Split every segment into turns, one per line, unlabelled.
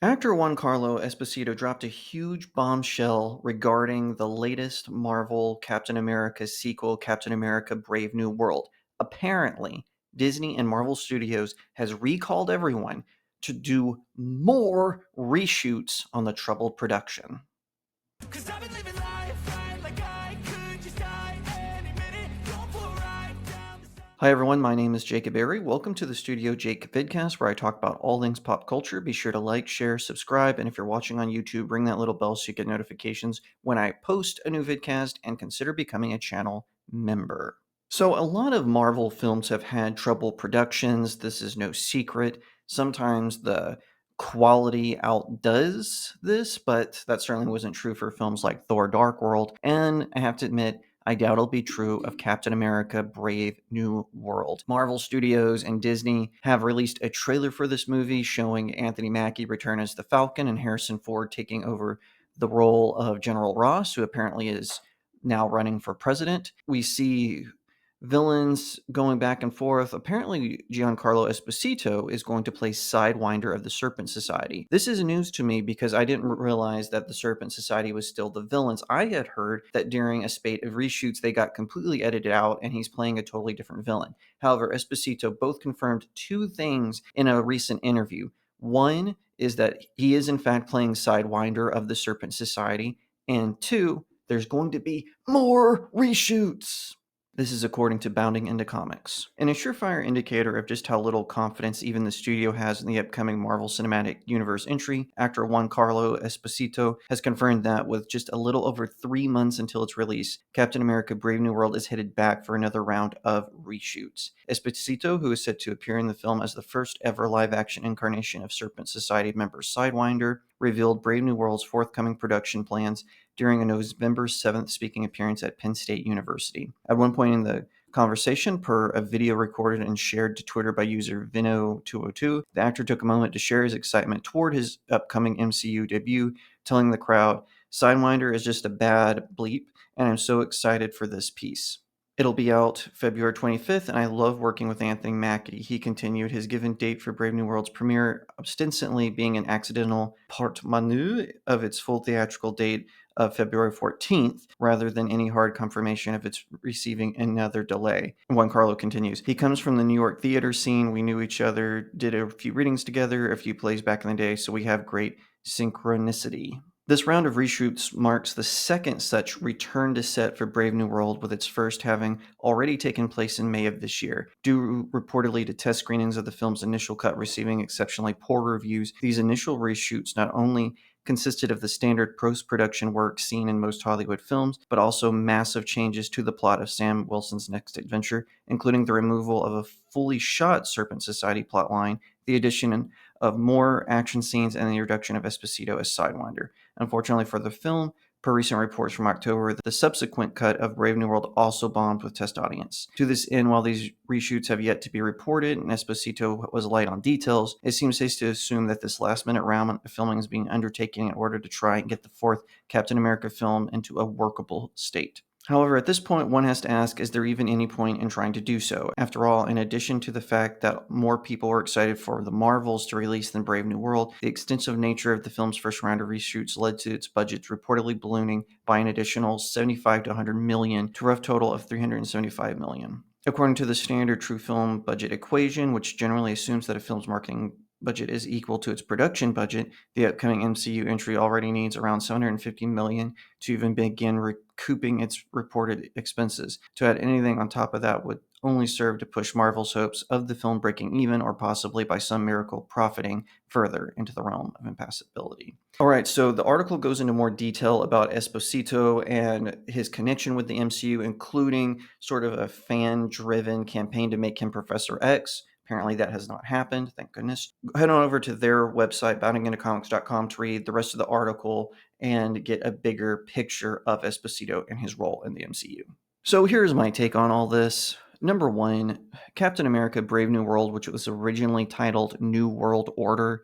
Actor Giancarlo Esposito dropped a huge bombshell regarding the latest Marvel Captain America sequel, Captain America Brave New World. Apparently, Disney and Marvel Studios has recalled everyone to do more reshoots on the troubled production.
'Cause I've been living life right like I could just die any minute. Going for a ride down the
Hi everyone, my name is Jacob Berry. Welcome to the StudioJake vidcast where I talk about all things pop culture. Be sure to like, share, subscribe, and if you're watching on YouTube, ring that little bell so you get notifications when I post a new vidcast, and consider becoming a channel member. So, a lot of Marvel films have had trouble productions. This is no secret. Sometimes the quality outdoes this, but that certainly wasn't true for films like Thor Dark World. And I have to admit, I doubt it'll be true of Captain America Brave New World. Marvel Studios and Disney have released a trailer for this movie showing Anthony Mackie return as the Falcon and Harrison Ford taking over the role of General Ross, who apparently is now running for president. We see villains going back and forth. Apparently, Giancarlo Esposito is going to play Sidewinder of the Serpent Society. This is news to me because I didn't realize that the Serpent Society was still the villains. I had heard that during a spate of reshoots, they got completely edited out and he's playing a totally different villain. However, Esposito both confirmed two things in a recent interview. One is that he is, in fact, playing Sidewinder of the Serpent Society, and two, there's going to be more reshoots. This is according to Bounding into Comics. And a surefire indicator of just how little confidence even the studio has in the upcoming Marvel Cinematic Universe entry, actor Giancarlo Esposito has confirmed that with just a little over 3 months until its release, Captain America Brave New World is headed back for another round of reshoots. Esposito, who is set to appear in the film as the first ever live-action incarnation of Serpent Society member Sidewinder, revealed Brave New World's forthcoming production plans during a November 7th speaking appearance at Penn State University. At one point in the conversation, per a video recorded and shared to Twitter by user Vino202, the actor took a moment to share his excitement toward his upcoming MCU debut, telling the crowd, "Sidewinder is just a bad bleep, and I'm so excited for this piece." It'll be out February 25th, and I love working with Anthony Mackie. He continued his given date for Brave New World's premiere, ostensibly being an accidental porte-monnaie of its full theatrical date of February 14th, rather than any hard confirmation of its receiving another delay. Giancarlo continues, "He comes from the New York theater scene. We knew each other, did a few readings together, a few plays back in the day, so we have great synchronicity." This round of reshoots marks the second such return to set for Brave New World, with its first having already taken place in May of this year. Due reportedly to test screenings of the film's initial cut receiving exceptionally poor reviews, these initial reshoots not only consisted of the standard post-production work seen in most Hollywood films, but also massive changes to the plot of Sam Wilson's next adventure, including the removal of a fully shot Serpent Society plotline, the addition of more action scenes, and the introduction of Esposito as Sidewinder. Unfortunately for the film, per recent reports from October, the subsequent cut of Brave New World also bombed with test audience. To this end, while these reshoots have yet to be reported and Esposito was light on details, it seems safe to assume that this last-minute round of filming is being undertaken in order to try and get the fourth Captain America film into a workable state. However, at this point, one has to ask, is there even any point in trying to do so? After all, in addition to the fact that more people were excited for the Marvels to release than Brave New World, the extensive nature of the film's first round of reshoots led to its budgets reportedly ballooning by an additional 75 to 100 million to a rough total of 375 million. According to the standard true film budget equation, which generally assumes that a film's marketing budget is equal to its production budget, the upcoming MCU entry already needs around 750 million to even begin recouping its reported expenses. To add anything on top of that would only serve to push Marvel's hopes of the film breaking even, or possibly by some miracle profiting further into the realm of impassibility. All right, so the article goes into more detail about Esposito and his connection with the MCU, including sort of a fan-driven campaign to make him Professor X. Apparently that has not happened, thank goodness. Head on over to their website, boundingintocomics.com, to read the rest of the article and get a bigger picture of Esposito and his role in the MCU. So here's my take on all this. Number one, Captain America Brave New World, which was originally titled New World Order,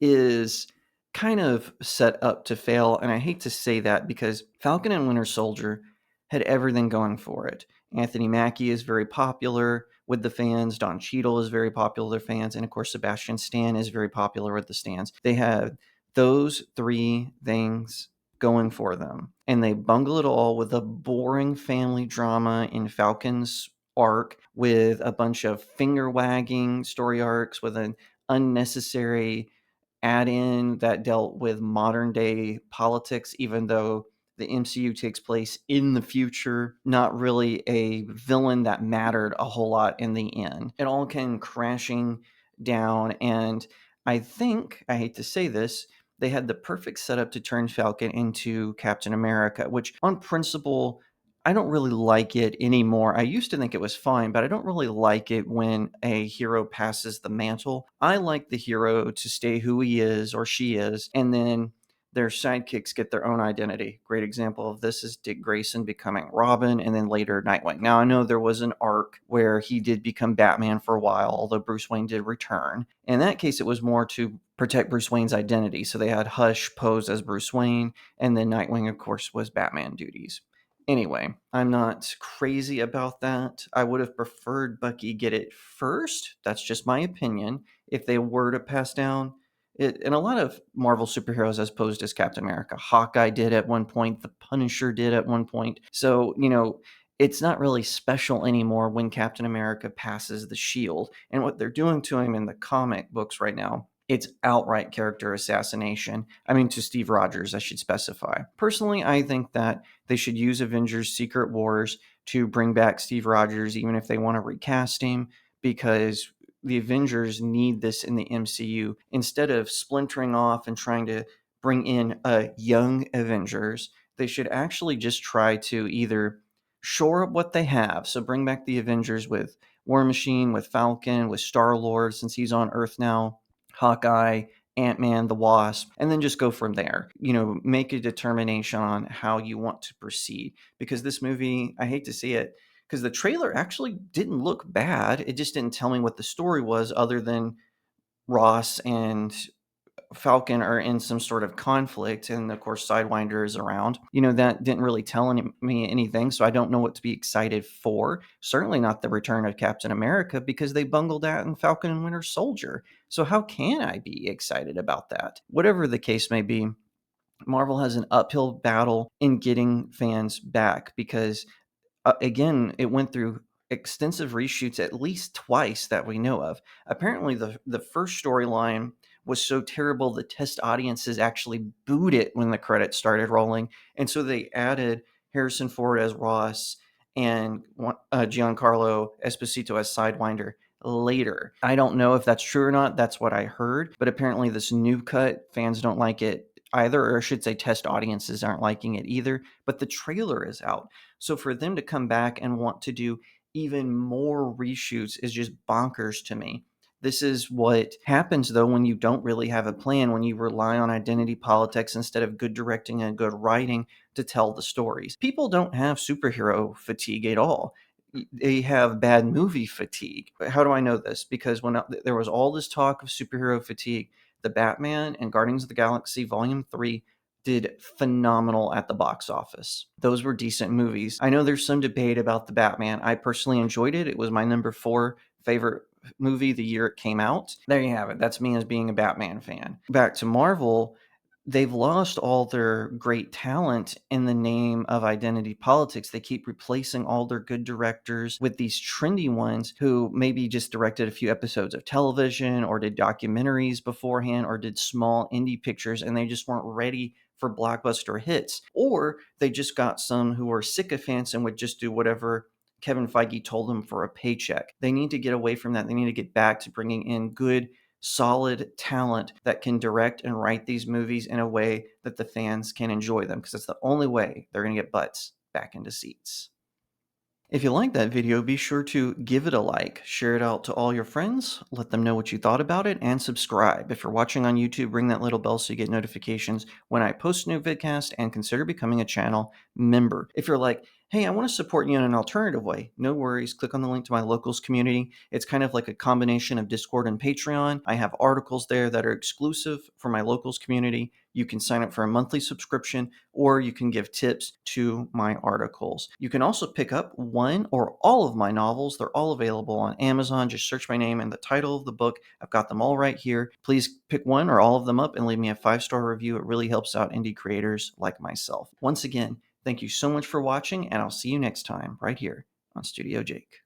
is kind of set up to fail. And I hate to say that because Falcon and Winter Soldier had everything going for it. Anthony Mackie is very popular with the fans. Don Cheadle is very popular with fans. And of course, Sebastian Stan is very popular with the stands. They have those three things going for them. And they bungle it all with a boring family drama in Falcon's arc, with a bunch of finger wagging story arcs, with an unnecessary add in that dealt with modern day politics, even though the MCU takes place in the future, not really a villain that mattered a whole lot in the end. It all came crashing down, and I think, I hate to say this, they had the perfect setup to turn Falcon into Captain America, which on principle, I don't really like it anymore. I used to think it was fine, but I don't really like it when a hero passes the mantle. I like the hero to stay who he is or she is, and then their sidekicks get their own identity. Great example of this is Dick Grayson becoming Robin and then later Nightwing. Now, I know there was an arc where he did become Batman for a while, although Bruce Wayne did return. In that case, it was more to protect Bruce Wayne's identity. So they had Hush pose as Bruce Wayne, and then Nightwing, of course, was Batman duties. Anyway, I'm not crazy about that. I would have preferred Bucky get it first. That's just my opinion. If they were to pass down it, and a lot of Marvel superheroes as posed as Captain America. Hawkeye did at one point, the Punisher did at one point. So, it's not really special anymore when Captain America passes the shield. And what they're doing to him in the comic books right now, it's outright character assassination. I mean, to Steve Rogers, I should specify. Personally, I think that they should use Avengers Secret Wars to bring back Steve Rogers, even if they want to recast him, because the Avengers need this in the MCU. Instead of splintering off and trying to bring in a young Avengers, they should actually just try to either shore up what they have. So bring back the Avengers with War Machine, with Falcon, with Star-Lord, since he's on Earth now, Hawkeye, Ant-Man, the Wasp, and then just go from there. Make a determination on how you want to proceed. Because this movie, I hate to see it, because the trailer actually didn't look bad. It just didn't tell me what the story was, other than Ross and Falcon are in some sort of conflict, and of course Sidewinder is around. That didn't really tell me anything, so I don't know what to be excited for. Certainly not the return of Captain America, because they bungled that in Falcon and Winter Soldier. So how can I be excited about that? Whatever the case may be, Marvel has an uphill battle in getting fans back, because again, it went through extensive reshoots at least twice that we know of. Apparently, the first storyline was so terrible the test audiences actually booed it when the credits started rolling, and so they added Harrison Ford as Ross and Giancarlo Esposito as Sidewinder later. I don't know if that's true or not. That's what I heard, but apparently this new cut, fans don't like it either, or I should say test audiences aren't liking it either, but the trailer is out. So for them to come back and want to do even more reshoots is just bonkers to me. This is what happens, though, when you don't really have a plan, when you rely on identity politics instead of good directing and good writing to tell the stories. People don't have superhero fatigue at all. They have bad movie fatigue. How do I know this? Because when there was all this talk of superhero fatigue, the Batman and Guardians of the Galaxy Volume 3 did phenomenal at the box office. Those were decent movies. I know there's some debate about the Batman. I personally enjoyed it. It was my number 4 favorite movie the year it came out. There you have it. That's me as being a Batman fan. Back to Marvel, they've lost all their great talent in the name of identity politics. They keep replacing all their good directors with these trendy ones who maybe just directed a few episodes of television or did documentaries beforehand or did small indie pictures, and they just weren't ready for blockbuster hits. Or they just got some who were sycophants and would just do whatever Kevin Feige told them for a paycheck. They need to get away from that. They need to get back to bringing in good, solid talent that can direct and write these movies in a way that the fans can enjoy them, because that's the only way they're going to get butts back into seats. If you like that video, be sure to give it a like, share it out to all your friends, let them know what you thought about it, and subscribe. If you're watching on YouTube, ring that little bell so you get notifications when I post a new vidcast, and consider becoming a channel member. If you're like, Hey, I want to support you in an alternative way. No worries. Click on the link to my locals community. It's kind of like a combination of Discord and Patreon. I have articles there that are exclusive for my locals community. You can sign up for a monthly subscription, or you can give tips to my articles. You can also pick up one or all of my novels. They're all available on Amazon. Just search my name and the title of the book. I've got them all right here. Please pick one or all of them up and leave me a 5-star review. It really helps out indie creators like myself. Once again, thank you so much for watching, and I'll see you next time right here on Studio Jake.